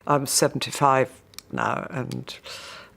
I'm 75 now, and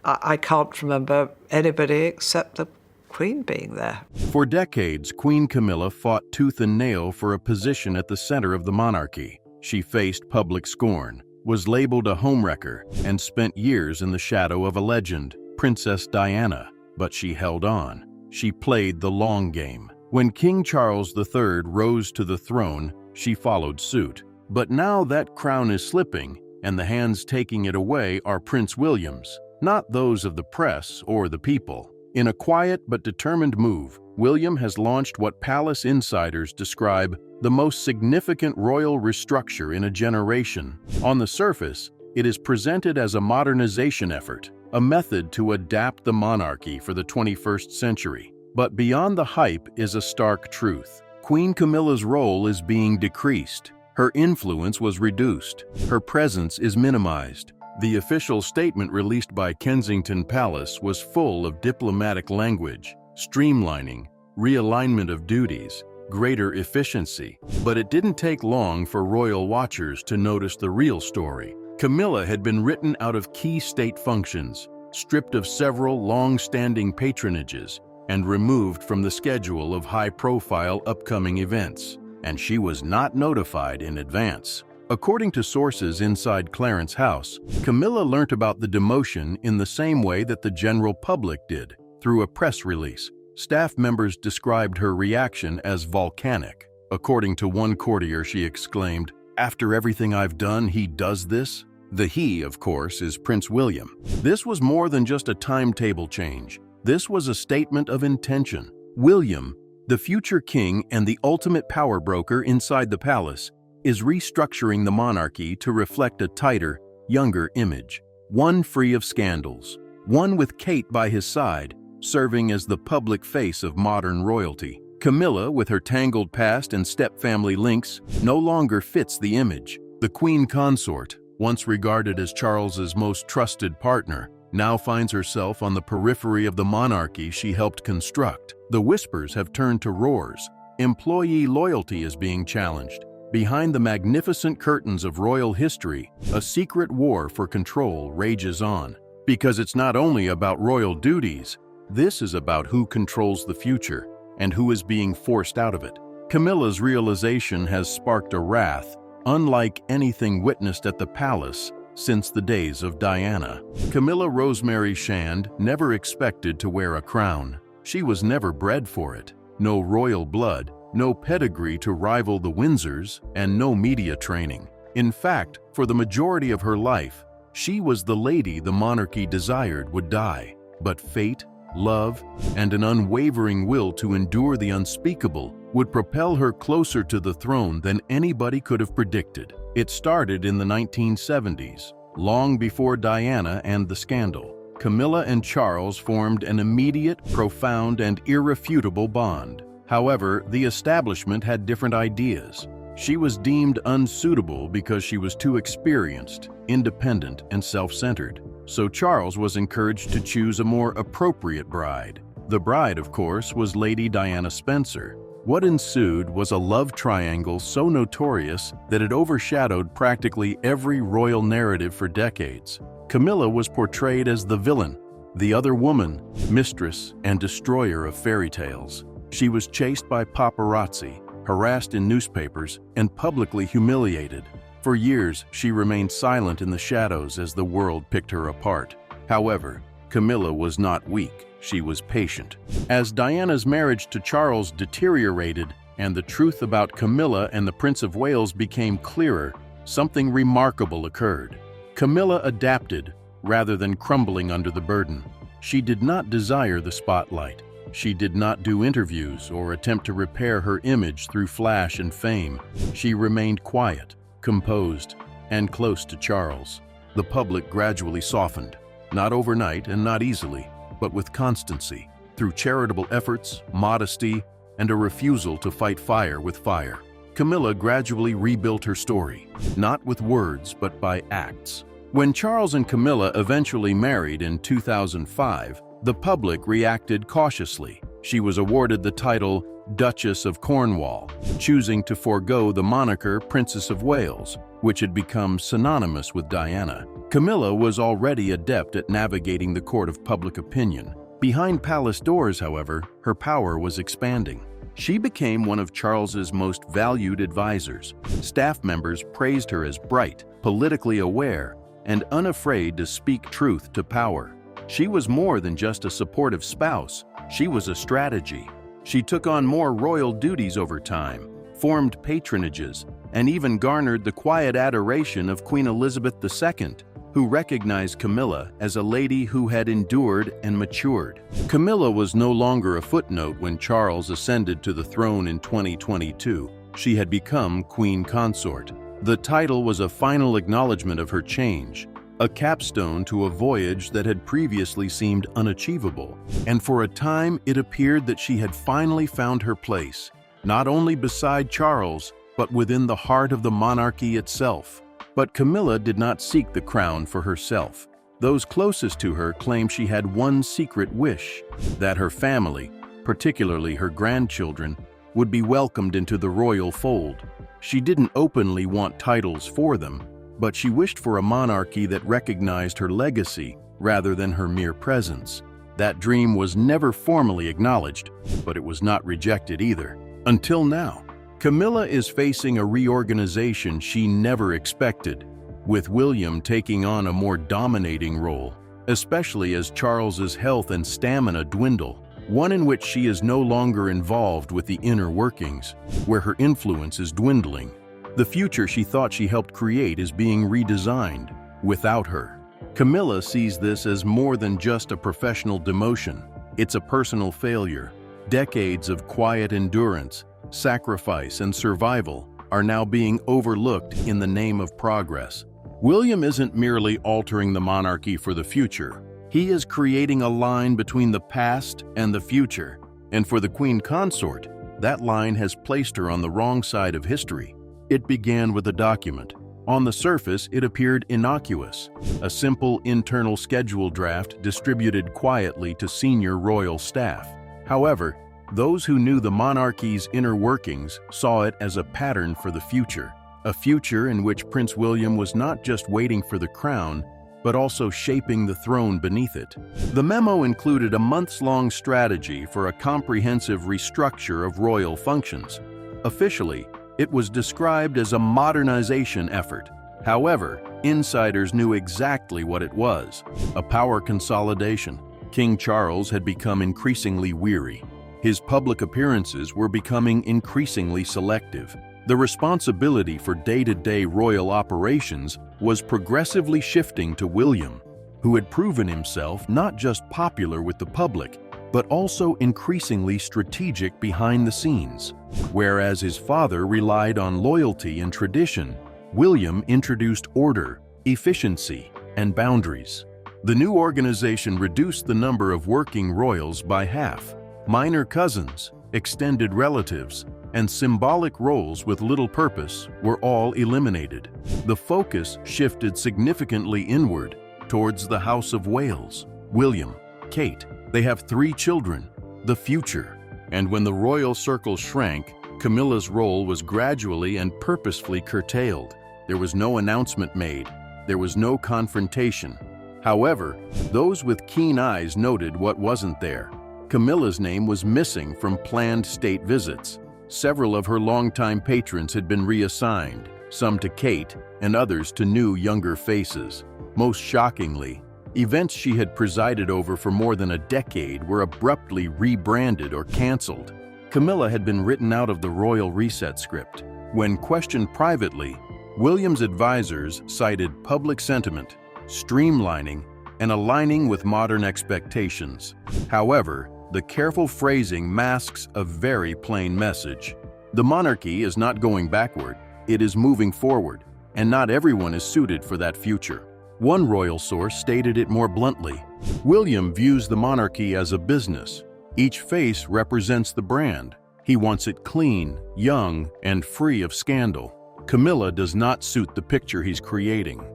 I can't remember anybody except the Queen being there. For decades, Queen Camilla fought tooth and nail for a position at the center of the monarchy. She faced public scorn, was labeled a homewrecker, and spent years in the shadow of a legend, Princess Diana. But she held on. She played the long game. When King Charles III rose to the throne, she followed suit. But now that crown is slipping, and the hands taking it away are Prince William's, not those of the press or the people. In a quiet but determined move, William has launched what palace insiders describe the most significant royal restructure in a generation. On the surface, it is presented as a modernization effort, a method to adapt the monarchy for the 21st century. But beyond the hype is a stark truth. Queen Camilla's role is being decreased. Her influence was reduced. Her presence is minimized. The official statement released by Kensington Palace was full of diplomatic language, streamlining, realignment of duties, greater efficiency. But it didn't take long for royal watchers to notice the real story. Camilla had been written out of key state functions, stripped of several long-standing patronages, and removed from the schedule of high-profile upcoming events. And she was not notified in advance. According to sources inside Clarence house, Camilla learnt about the demotion in the same way that the general public did, through a press release. Staff members described her reaction as volcanic. According to one courtier, she exclaimed, "After everything I've done, he does this?" The he, of course, is Prince William. This was more than just a timetable change. This was a statement of intention. William, the future king and the ultimate power broker inside the palace, is restructuring the monarchy to reflect a tighter, younger image. One free of scandals. One with Kate by his side, serving as the public face of modern royalty. Camilla, with her tangled past and step-family links, no longer fits the image. The queen consort, once regarded as Charles's most trusted partner, now finds herself on the periphery of the monarchy she helped construct. The whispers have turned to roars. Employee loyalty is being challenged. Behind the magnificent curtains of royal history, a secret war for control rages on. Because it's not only about royal duties, this is about who controls the future and who is being forced out of it. Camilla's realization has sparked a wrath unlike anything witnessed at the palace since the days of Diana. Camilla Rosemary Shand never expected to wear a crown. She was never bred for it. No royal blood, no pedigree to rival the Windsors, and no media training. In fact, for the majority of her life, she was the lady the monarchy desired would die. But fate, love, and an unwavering will to endure the unspeakable would propel her closer to the throne than anybody could have predicted. It started in the 1970s, long before Diana and the scandal. Camilla and Charles formed an immediate, profound, and irrefutable bond. However, the establishment had different ideas. She was deemed unsuitable because she was too experienced, independent, and self-centered. So Charles was encouraged to choose a more appropriate bride. The bride, of course, was Lady Diana Spencer. What ensued was a love triangle so notorious that it overshadowed practically every royal narrative for decades. Camilla was portrayed as the villain, the other woman, mistress and destroyer of fairy tales. She was chased by paparazzi, harassed in newspapers, and publicly humiliated. For years, she remained silent in the shadows as the world picked her apart. However, Camilla was not weak. She was patient. As Diana's marriage to Charles deteriorated and the truth about Camilla and the Prince of Wales became clearer, something remarkable occurred. Camilla adapted rather than crumbling under the burden. She did not desire the spotlight. She did not do interviews or attempt to repair her image through flash and fame. She remained quiet, composed, and close to Charles. The public gradually softened, not overnight and not easily, but with constancy, through charitable efforts, modesty, and a refusal to fight fire with fire. Camilla gradually rebuilt her story, not with words but by acts. When Charles and Camilla eventually married in 2005, the public reacted cautiously. She was awarded the title Duchess of Cornwall, choosing to forego the moniker Princess of Wales. which had become synonymous with Diana. Camilla was already adept at navigating the court of public opinion. Behind palace doors, however, her power was expanding. She became one of Charles's most valued advisors. Staff members praised her as bright, politically aware, and unafraid to speak truth to power. She was more than just a supportive spouse. She was a strategy. She took on more royal duties over time, formed patronages, and even garnered the quiet adoration of Queen Elizabeth II, who recognized Camilla as a lady who had endured and matured. Camilla was no longer a footnote when Charles ascended to the throne in 2022. She had become Queen Consort. The title was a final acknowledgement of her change, a capstone to a voyage that had previously seemed unachievable. And for a time, it appeared that she had finally found her place, not only beside Charles, but within the heart of the monarchy itself. But Camilla did not seek the crown for herself. Those closest to her claimed she had one secret wish, that her family, particularly her grandchildren, would be welcomed into the royal fold. She didn't openly want titles for them, but she wished for a monarchy that recognized her legacy rather than her mere presence. That dream was never formally acknowledged, but it was not rejected either. Until now. Camilla is facing a reorganization she never expected, with William taking on a more dominating role, especially as Charles's health and stamina dwindle, one in which she is no longer involved with the inner workings, where her influence is dwindling. The future she thought she helped create is being redesigned without her. Camilla sees this as more than just a professional demotion. It's a personal failure. Decades of quiet endurance, sacrifice, and survival are now being overlooked in the name of progress. William isn't merely altering the monarchy for the future. He is creating a line between the past and the future. And for the Queen Consort, that line has placed her on the wrong side of history. It began with a document. On the surface, it appeared innocuous, a simple internal schedule draft distributed quietly to senior royal staff. However, those who knew the monarchy's inner workings saw it as a pattern for the future, a future in which Prince William was not just waiting for the crown, but also shaping the throne beneath it. The memo included a months-long strategy for a comprehensive restructure of royal functions. Officially, it was described as a modernization effort. However, insiders knew exactly what it was: a power consolidation. King Charles had become increasingly weary. His public appearances were becoming increasingly selective. The responsibility for day-to-day royal operations was progressively shifting to William, who had proven himself not just popular with the public, but also increasingly strategic behind the scenes. Whereas his father relied on loyalty and tradition, William introduced order, efficiency, and boundaries. The new organization reduced the number of working royals by half. Minor cousins, extended relatives, and symbolic roles with little purpose were all eliminated. The focus shifted significantly inward towards the House of Wales. William, Kate, they have 3 children, the future. And when the royal circle shrank, Camilla's role was gradually and purposefully curtailed. There was no announcement made. There was no confrontation. However, those with keen eyes noted what wasn't there. Camilla's name was missing from planned state visits. Several of her longtime patrons had been reassigned, some to Kate and others to new, younger faces. Most shockingly, events she had presided over for more than a decade were abruptly rebranded or canceled. Camilla had been written out of the royal reset script. When questioned privately, William's advisors cited public sentiment, streamlining, and aligning with modern expectations. However, the careful phrasing masks a very plain message. The monarchy is not going backward, it is moving forward, and not everyone is suited for that future. One royal source stated it more bluntly: William views the monarchy as a business. Each face represents the brand. He wants it clean, young, and free of scandal. Camilla does not suit the picture he's creating.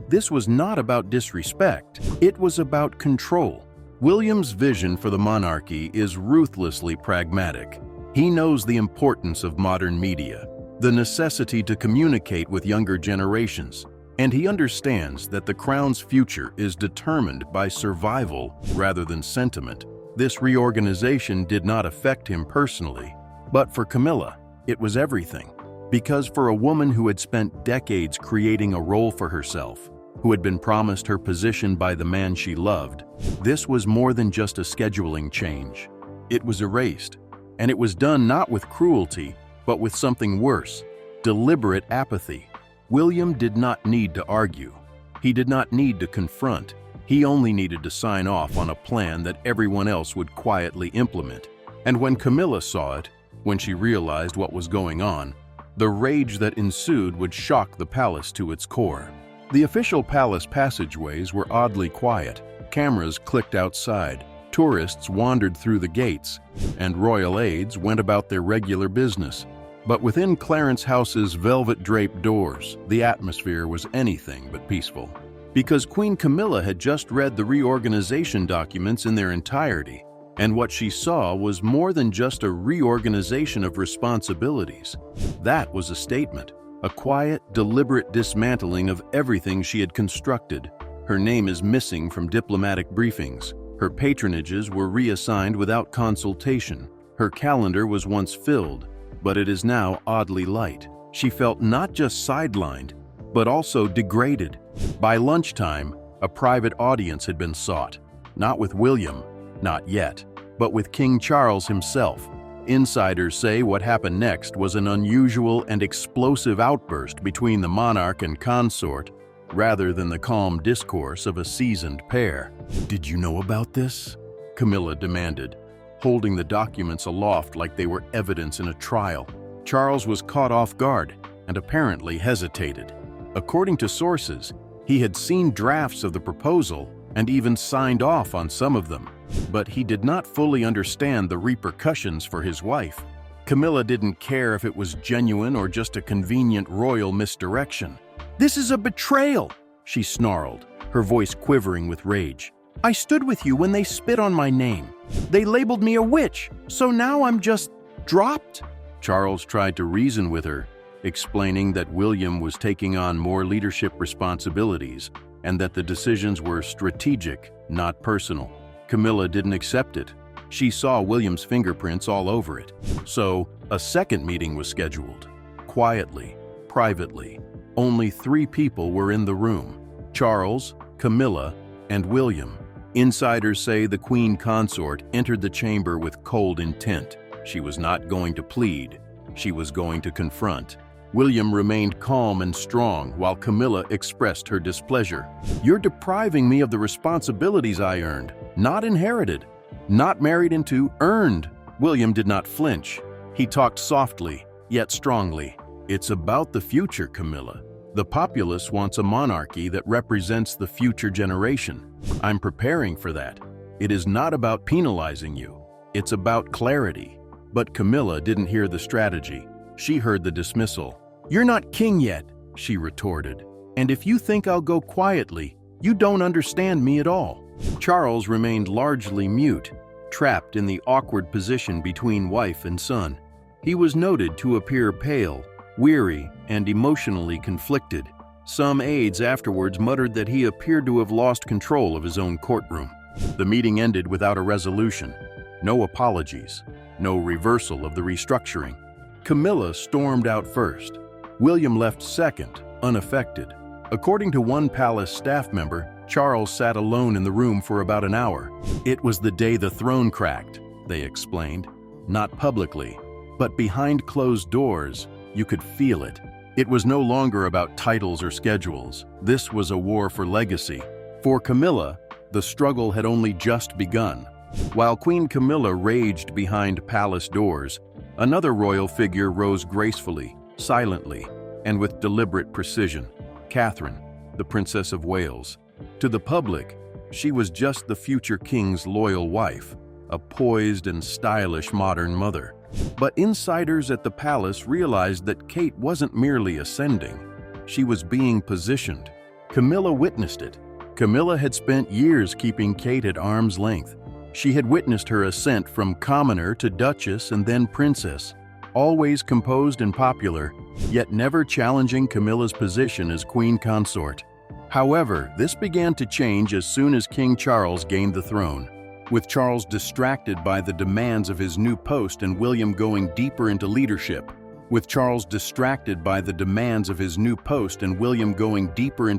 This was not about disrespect, it was about control. William's vision for the monarchy is ruthlessly pragmatic. He knows the importance of modern media. the necessity to communicate with younger generations, and he understands that the crown's future is determined by survival rather than sentiment. This reorganization did not affect him personally, but for Camilla, it was everything. Because for a woman who had spent decades creating a role for herself, who had been promised her position by the man she loved, this was more than just a scheduling change. It was erased, and it was done not with cruelty, but with something worse, deliberate apathy. William did not need to argue. He did not need to confront. He only needed to sign off on a plan that everyone else would quietly implement. And when Camilla saw it, when she realized what was going on, the rage that ensued would shock the palace to its core. The official palace passageways were oddly quiet. Cameras clicked outside, tourists wandered through the gates, and royal aides went about their regular business. But within Clarence House's velvet-draped doors, the atmosphere was anything but peaceful. Because Queen Camilla had just read the reorganization documents in their entirety, and what she saw was more than just a reorganization of responsibilities. That was a statement. A quiet, deliberate dismantling of everything she had constructed. Her name is missing from diplomatic briefings. Her patronages were reassigned without consultation. Her calendar was once filled, but it is now oddly light. She felt not just sidelined, but also degraded. By lunchtime, a private audience had been sought. Not with William, not yet, but with King Charles himself. Insiders say what happened next was an unusual and explosive outburst between the monarch and consort, rather than the calm discourse of a seasoned pair. "Did you know about this?" Camilla demanded, holding the documents aloft like they were evidence in a trial. Charles was caught off guard and apparently hesitated. According to sources, he had seen drafts of the proposal and even signed off on some of them, but he did not fully understand the repercussions for his wife. Camilla didn't care if it was genuine or just a convenient royal misdirection. "This is a betrayal," she snarled, her voice quivering with rage. "I stood with you when they spit on my name. They labeled me a witch, so now I'm just dropped?" Charles tried to reason with her, explaining that William was taking on more leadership responsibilities and that the decisions were strategic, not personal. Camilla didn't accept it. She saw William's fingerprints all over it. So, a second meeting was scheduled. Quietly, privately. Only 3 people were in the room: Charles, Camilla, and William. Insiders say the Queen Consort entered the chamber with cold intent. She was not going to plead. She was going to confront. William remained calm and strong while Camilla expressed her displeasure. "You're depriving me of the responsibilities I earned, not inherited, not married into, earned." William did not flinch. He talked softly, yet strongly. "It's about the future, Camilla. The populace wants a monarchy that represents the future generation. I'm preparing for that. It is not about penalizing you. It's about clarity." But Camilla didn't hear the strategy. She heard the dismissal. "You're not king yet," she retorted. "And if you think I'll go quietly, you don't understand me at all." Charles remained largely mute, trapped in the awkward position between wife and son. He was noted to appear pale, weary, and emotionally conflicted. Some aides afterwards muttered that he appeared to have lost control of his own courtroom. The meeting ended without a resolution. No apologies, no reversal of the restructuring. Camilla stormed out first. William left second, unaffected. According to one palace staff member, Charles sat alone in the room for about an hour. "It was the day the throne cracked," they explained. "Not publicly, but behind closed doors, you could feel it. It was no longer about titles or schedules. This was a war for legacy. For Camilla, the struggle had only just begun. While Queen Camilla raged behind palace doors, another royal figure rose gracefully, silently, and with deliberate precision: Catherine, the Princess of Wales. To the public, she was just the future king's loyal wife, a poised and stylish modern mother. But insiders at the palace realized that Kate wasn't merely ascending. She was being positioned. Camilla witnessed it. Camilla had spent years keeping Kate at arm's length. She had witnessed her ascent from commoner to duchess and then princess. always composed and popular, yet never challenging Camilla's position as queen consort. However, this began to change as soon as King Charles gained the throne. With Charles distracted by the demands of his new post and William going deeper into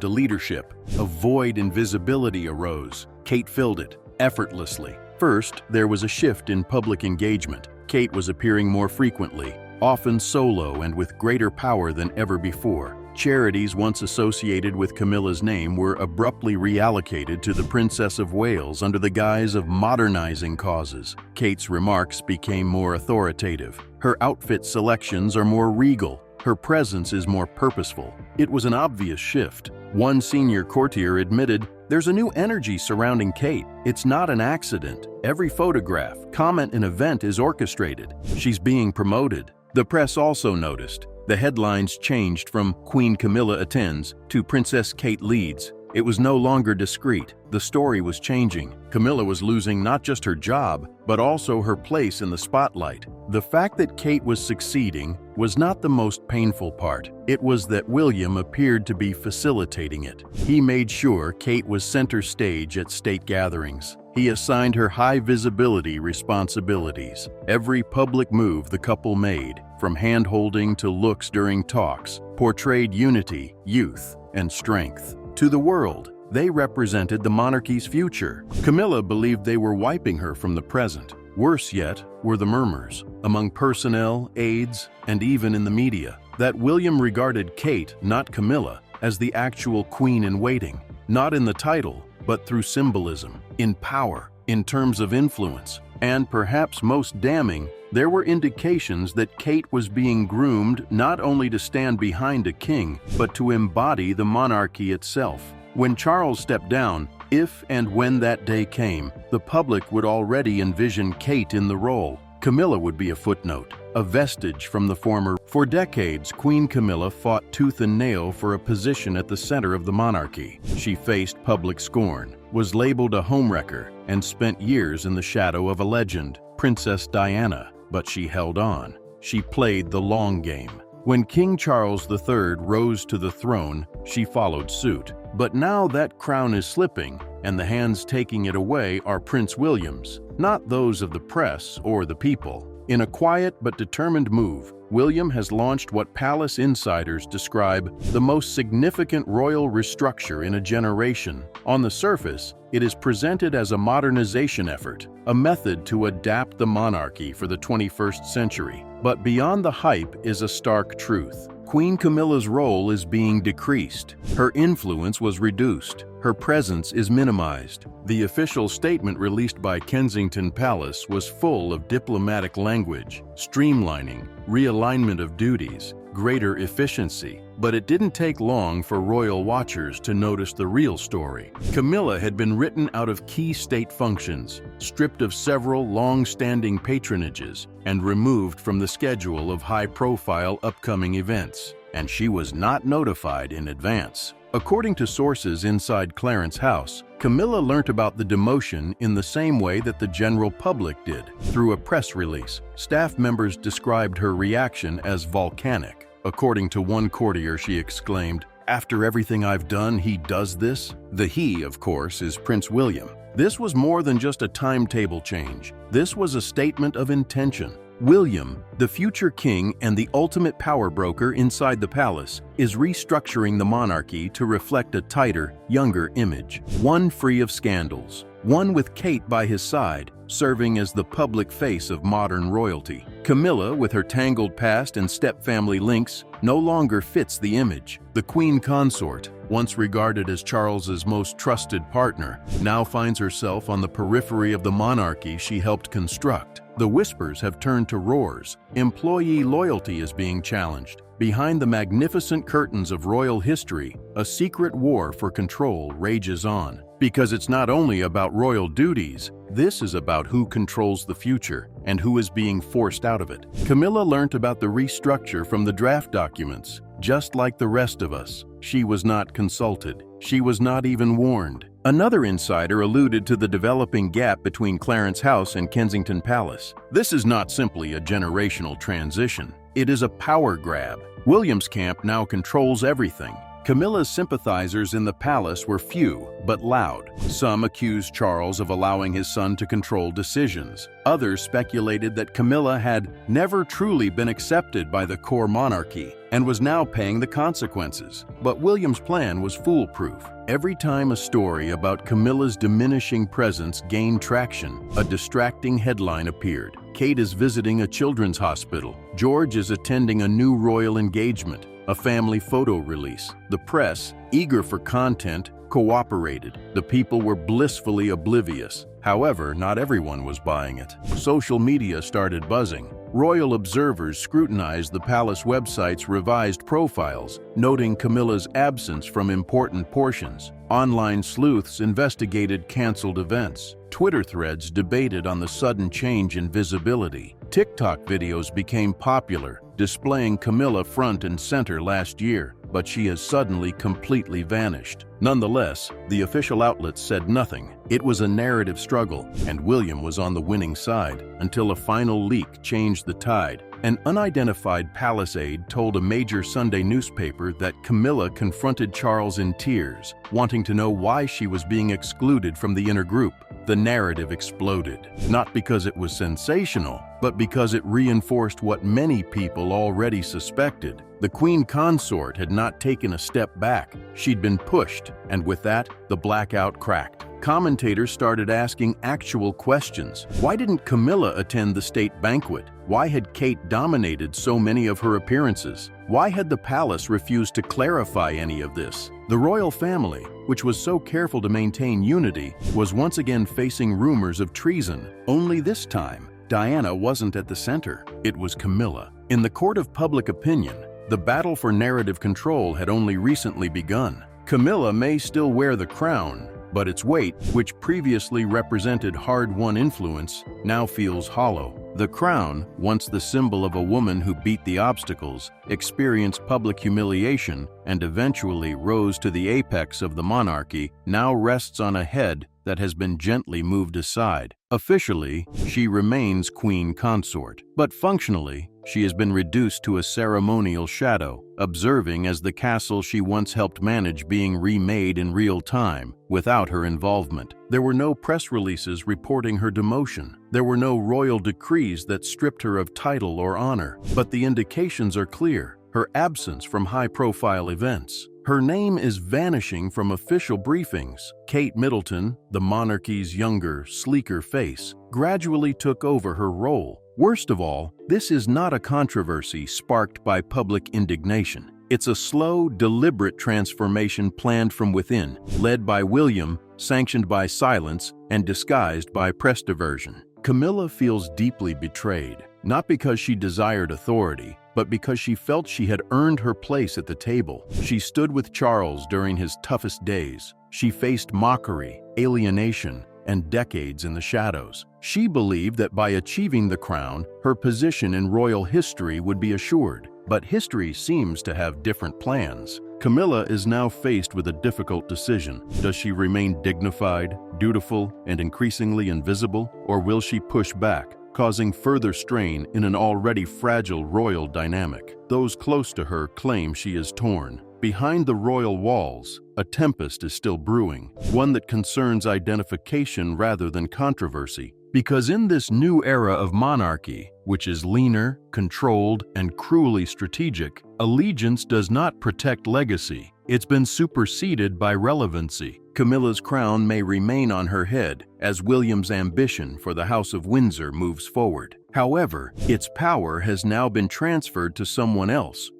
leadership. A void in visibility arose. Kate filled it, effortlessly. First, there was a shift in public engagement. Kate was appearing more frequently, often solo and with greater power than ever before. Charities once associated with Camilla's name were abruptly reallocated to the Princess of Wales under the guise of modernizing causes. Kate's remarks became more authoritative. Her outfit selections are more regal. Her presence is more purposeful. It was an obvious shift. One senior courtier admitted, "There's a new energy surrounding Kate. It's not an accident. Every photograph, comment, and event is orchestrated. She's being promoted." The press also noticed. The headlines changed from "Queen Camilla attends" to "Princess Kate leads." It was no longer discreet. The story was changing. Camilla was losing not just her job, but also her place in the spotlight. The fact that Kate was succeeding was not the most painful part. It was that William appeared to be facilitating it. He made sure Kate was center stage at state gatherings. He assigned her high visibility responsibilities. Every public move the couple made, from hand-holding to looks during talks, portrayed unity, youth, and strength. To the world, they represented the monarchy's future. Camilla believed they were wiping her from the present. Worse yet were the murmurs, among personnel, aides, and even in the media, that William regarded Kate, not Camilla, as the actual queen-in-waiting, not in the title, but through symbolism, in power, in terms of influence. And perhaps most damning, there were indications that Kate was being groomed not only to stand behind a king, but to embody the monarchy itself. When Charles stepped down, if and when that day came, the public would already envision Kate in the role. Camilla would be a footnote, a vestige from the former. For decades, Queen Camilla fought tooth and nail for a position at the center of the monarchy. She faced public scorn, was labeled a homewrecker, and spent years in the shadow of a legend, Princess Diana. But she held on. She played the long game. When King Charles III rose to the throne, she followed suit. But now that crown is slipping, and the hands taking it away are Prince William's, not those of the press or the people. In a quiet but determined move, William has launched what palace insiders describe the most significant royal restructure in a generation. On the surface, it is presented as a modernization effort, a method to adapt the monarchy for the 21st century. But beyond the hype is a stark truth. Queen Camilla's role is being decreased. Her influence was reduced. Her presence is minimized. The official statement released by Kensington Palace was full of diplomatic language, streamlining, realignment of duties, greater efficiency. But it didn't take long for royal watchers to notice the real story. Camilla had been written out of key state functions, stripped of several long-standing patronages, and removed from the schedule of high-profile upcoming events. And she was not notified in advance. According to sources inside Clarence house, Camilla learnt about the demotion in the same way that the general public did, through a press release. Staff members described her reaction as volcanic. According to one courtier, she exclaimed, "After everything I've done, he does this?" The he, of course, is Prince William. This was more than just a timetable change. This was a statement of intention. William, the future king and the ultimate power broker inside the palace, is restructuring the monarchy to reflect a tighter, younger image. One free of scandals. One with Kate by his side, serving as the public face of modern royalty. Camilla, with her tangled past and step-family links, no longer fits the image. The queen consort, once regarded as Charles's most trusted partner, now finds herself on the periphery of the monarchy she helped construct. The whispers have turned to roars. Employee loyalty is being challenged. Behind the magnificent curtains of royal history, a secret war for control rages on. Because it's not only about royal duties, this is about who controls the future and who is being forced out of it. Camilla learnt about the restructure from the draft documents, just like the rest of us. She was not consulted. She was not even warned. Another insider alluded to the developing gap between Clarence House and Kensington Palace. This is not simply a generational transition. It is a power grab. William's camp now controls everything. Camilla's sympathizers in the palace were few, but loud. Some accused Charles of allowing his son to control decisions. Others speculated that Camilla had never truly been accepted by the core monarchy and was now paying the consequences. But William's plan was foolproof. Every time a story about Camilla's diminishing presence gained traction, a distracting headline appeared. Kate is visiting a children's hospital. George is attending a new royal engagement. A family photo release. The press, eager for content, cooperated. The people were blissfully oblivious. However, not everyone was buying it. Social media started buzzing. Royal observers scrutinized the palace website's revised profiles, noting Camilla's absence from important portions. Online sleuths investigated canceled events. Twitter threads debated on the sudden change in visibility. TikTok videos became popular, displaying Camilla front and center last year, but she has suddenly completely vanished. Nonetheless, the official outlets said nothing. It was a narrative struggle, and William was on the winning side until a final leak changed the tide. An unidentified palace aide told a major Sunday newspaper that Camilla confronted Charles in tears, wanting to know why she was being excluded from the inner group. The narrative exploded, not because it was sensational, but because it reinforced what many people already suspected. The Queen Consort had not taken a step back. She'd been pushed, and with that, the blackout cracked. Commentators started asking actual questions. Why didn't Camilla attend the state banquet? Why had Kate dominated so many of her appearances? Why had the palace refused to clarify any of this? The royal family, which was so careful to maintain unity, was once again facing rumors of treason. Only this time, Diana wasn't at the center. It was Camilla. In the court of public opinion, the battle for narrative control had only recently begun. Camilla may still wear the crown, but its weight, which previously represented hard-won influence, now feels hollow. The crown, once the symbol of a woman who beat the obstacles, experienced public humiliation, and eventually rose to the apex of the monarchy, now rests on a head that has been gently moved aside. Officially, she remains Queen Consort, but functionally, she has been reduced to a ceremonial shadow, observing as the castle she once helped manage being remade in real time, without her involvement. There were no press releases reporting her demotion. There were no royal decrees that stripped her of title or honor. But the indications are clear: her absence from high-profile events. Her name is vanishing from official briefings. Kate Middleton, the monarchy's younger, sleeker face, gradually took over her role. Worst of all, this is not a controversy sparked by public indignation. It's a slow, deliberate transformation planned from within, led by William, sanctioned by silence, and disguised by press diversion. Camilla feels deeply betrayed, not because she desired authority, but because she felt she had earned her place at the table. She stood with Charles during his toughest days. She faced mockery, alienation, and decades in the shadows. She believed that by achieving the crown, her position in royal history would be assured. But history seems to have different plans. Camilla is now faced with a difficult decision. Does she remain dignified, dutiful, and increasingly invisible, or will she push back, causing further strain in an already fragile royal dynamic? Those close to her claim she is torn. Behind the royal walls, a tempest is still brewing, one that concerns identification rather than controversy. Because in this new era of monarchy, which is leaner, controlled, and cruelly strategic, allegiance does not protect legacy. It's been superseded by relevancy. Camilla's crown may remain on her head as William's ambition for the House of Windsor moves forward. However, its power has now been transferred to someone else,